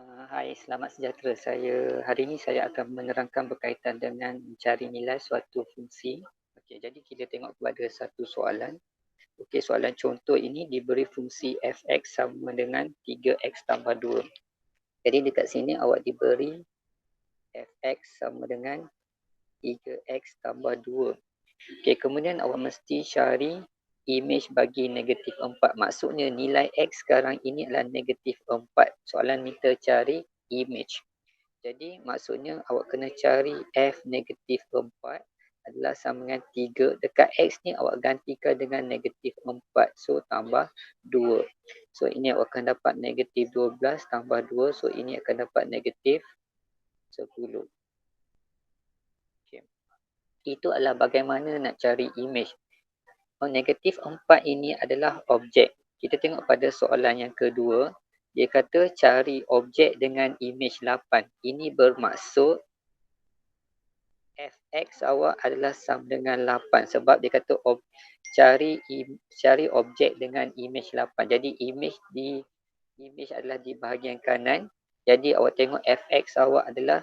Hai, selamat sejahtera. Hari ini saya akan menerangkan berkaitan dengan mencari nilai suatu fungsi. Okey, jadi kita tengok kepada satu soalan. Okey, soalan contoh ini diberi fungsi f(x) sama dengan 3x tambah 2. Jadi dekat sini awak diberi f(x) sama dengan 3x tambah 2. Okey, kemudian awak mesti cari imej bagi negatif 4. Maksudnya nilai x sekarang ini adalah negatif 4. Soalan minta cari imej. Jadi maksudnya awak kena cari f negatif 4 adalah sama dengan 3. Dekat x ni awak gantikan dengan negatif 4. So tambah 2. So ini awak akan dapat negatif 12 tambah 2. So ini akan dapat negatif 10. Okay. Itu adalah bagaimana nak cari imej. Negatif 4 ini adalah objek. Kita tengok pada soalan yang kedua. Dia kata cari objek dengan imej 8. Ini bermaksud fx awak adalah sama dengan 8 sebab dia kata cari objek dengan imej 8. Jadi imej adalah di bahagian kanan. Jadi awak tengok fx awak adalah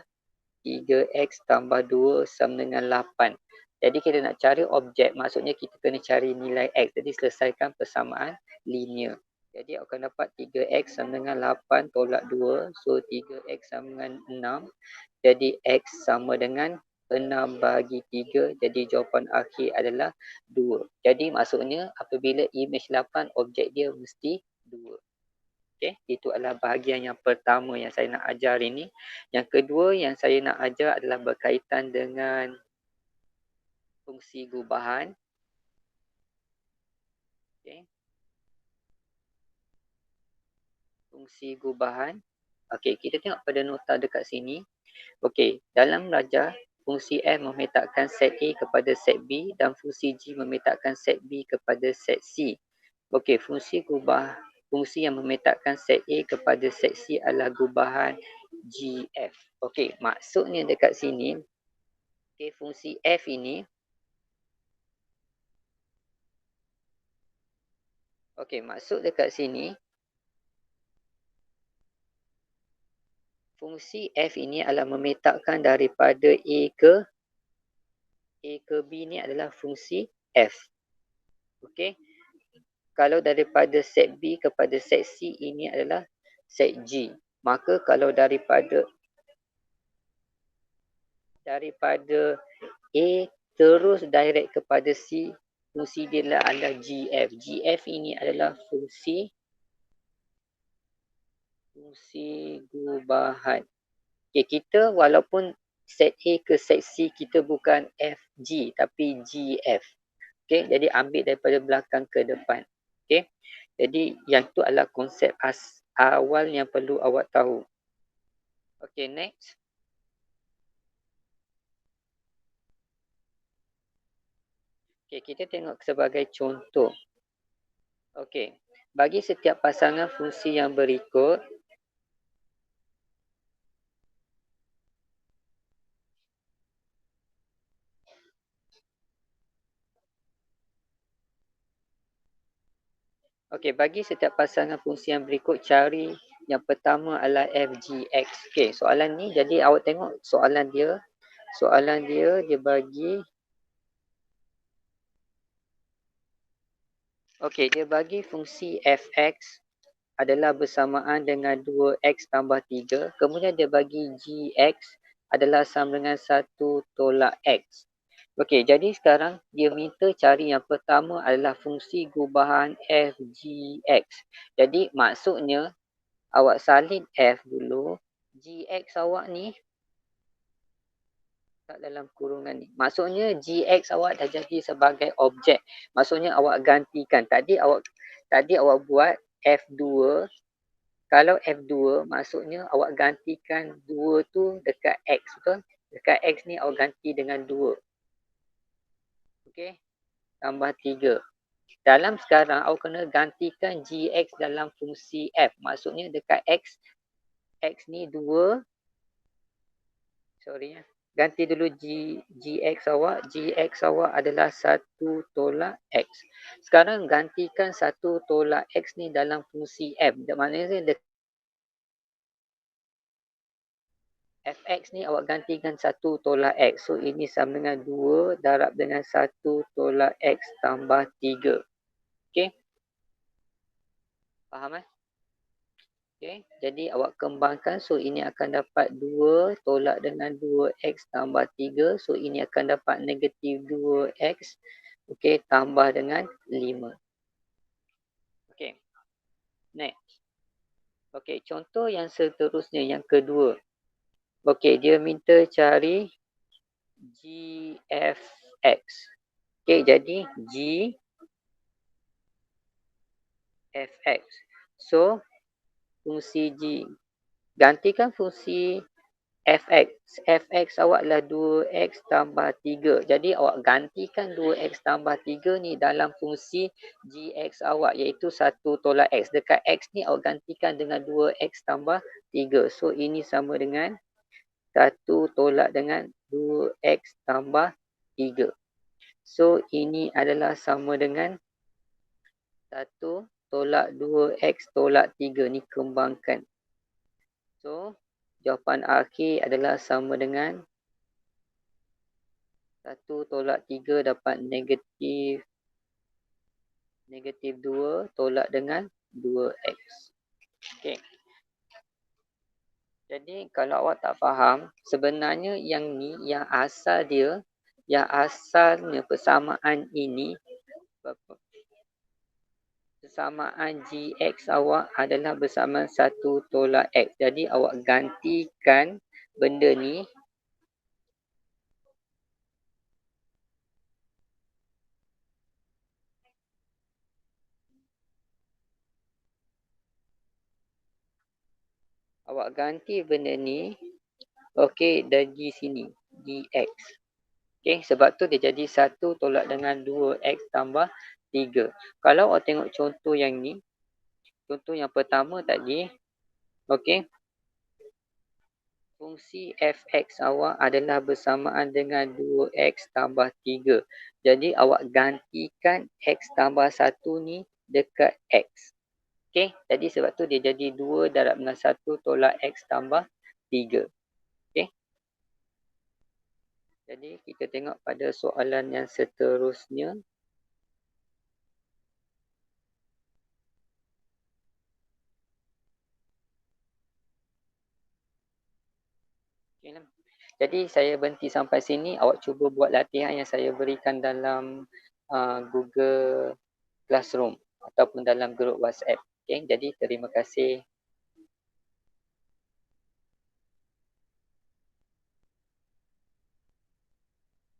3x tambah 2 sama dengan 8. Jadi kita nak cari objek, maksudnya kita kena cari nilai x. Jadi selesaikan persamaan linear. Jadi awak akan dapat 3x sama dengan 8 tolak 2. So 3x sama dengan 6. Jadi x sama dengan 6 bagi 3. Jadi jawapan akhir adalah 2. Jadi maksudnya apabila imej 8, objek dia mesti 2. Okay, itu adalah bahagian yang pertama yang saya nak ajar ini. Yang kedua yang saya nak ajar adalah berkaitan dengan fungsi gubahan. Okay. Fungsi gubahan. Okey, kita tengok pada nota dekat sini. Okey, dalam belajar, fungsi f memetakkan set A kepada set B dan fungsi g memetakkan set B kepada set C. Okey, fungsi yang memetakkan set A kepada set C adalah gubahan GF. Okey, maksudnya dekat sini, okay, fungsi F ini, okey, maksud dekat sini, fungsi F ini adalah memetakkan daripada A ke B ni adalah fungsi F. Okey, kalau daripada set B kepada set C ini adalah set G. Maka kalau daripada A terus direct kepada C, fungsi dia adalah GF. GF ini adalah fungsi gubahan. Okay, kita walaupun set A ke set C kita bukan FG tapi GF. Okay, jadi ambil daripada belakang ke depan. Okay, jadi yang tu adalah konsep awal yang perlu awak tahu. Okay, next. Okay, kita tengok sebagai contoh. Okay, bagi setiap pasangan fungsi yang berikut, okey, bagi setiap pasangan fungsi yang berikut, cari yang pertama adalah f(g(x). Okey, soalan ni, jadi awak tengok soalan dia bagi, okey, dia bagi fungsi fx adalah bersamaan dengan 2x tambah 3. Kemudian dia bagi gx adalah sama dengan 1 tolak x. Okey, jadi sekarang dia minta cari yang pertama adalah fungsi gubahan f gx. Jadi maksudnya awak salin f dulu, gx awak ni kat dalam kurungan ni. Maksudnya gx awak dah jadi sebagai objek. Maksudnya awak gantikan. Tadi awak buat f2. Kalau f2 maksudnya awak gantikan 2 tu dekat x, betul? Dekat x ni awak ganti dengan 2. Okey, tambah 3. Dalam sekarang awak kena gantikan gx dalam fungsi f. Maksudnya dekat x ni 2. Sorry ya. Ganti dulu gx awak. Gx awak adalah 1 tolak x. Sekarang gantikan 1 tolak x ni dalam fungsi f. Maknanya Fx ni awak gantikan 1 tolak X. So, ini sama dengan 2 darab dengan 1 tolak X tambah 3. Okey? Faham? Okay. Jadi awak kembangkan. So, ini akan dapat 2 tolak dengan 2X tambah 3. So, ini akan dapat negatif 2X. Okay. Tambah dengan 5. Okay. Next. Okay. Contoh yang seterusnya. Yang kedua. Okay. Dia minta cari GFX. Okay. Jadi GFX. So, fungsi G. Gantikan fungsi Fx. Fx awak adalah 2x tambah 3. Jadi awak gantikan 2x tambah 3 ni dalam fungsi gx awak iaitu 1 tolak x. Dekat x ni awak gantikan dengan 2x tambah 3. So ini sama dengan 1 tolak dengan 2x tambah 3. So ini adalah sama dengan 1 tolak 2x tolak 3 ni kembangkan. So jawapan akhir adalah sama dengan 1 tolak 3 dapat negatif 2 tolak dengan 2x. Okay. Jadi kalau awak tak faham, sebenarnya yang ni, yang asalnya persamaan ini, persamaan gx awak adalah bersamaan 1 tolak x. Jadi awak gantikan benda ni awak ganti benda ni okey dari sini dx. Okey, sebab tu dia jadi 1 tolak dengan 2x tambah 3. Kalau awak tengok contoh yang ni, contoh yang pertama tadi, okey, fungsi fx awak adalah bersamaan dengan 2x tambah 3. Jadi awak gantikan x tambah 1 ni dekat x. Okey, jadi sebab tu dia jadi 2 darab dengan 1 tolak x tambah 3. Okey. Jadi kita tengok pada soalan yang seterusnya. Okay. Jadi saya berhenti sampai sini. Awak cuba buat latihan yang saya berikan dalam Google Classroom ataupun dalam grup WhatsApp. Okay. Jadi terima kasih.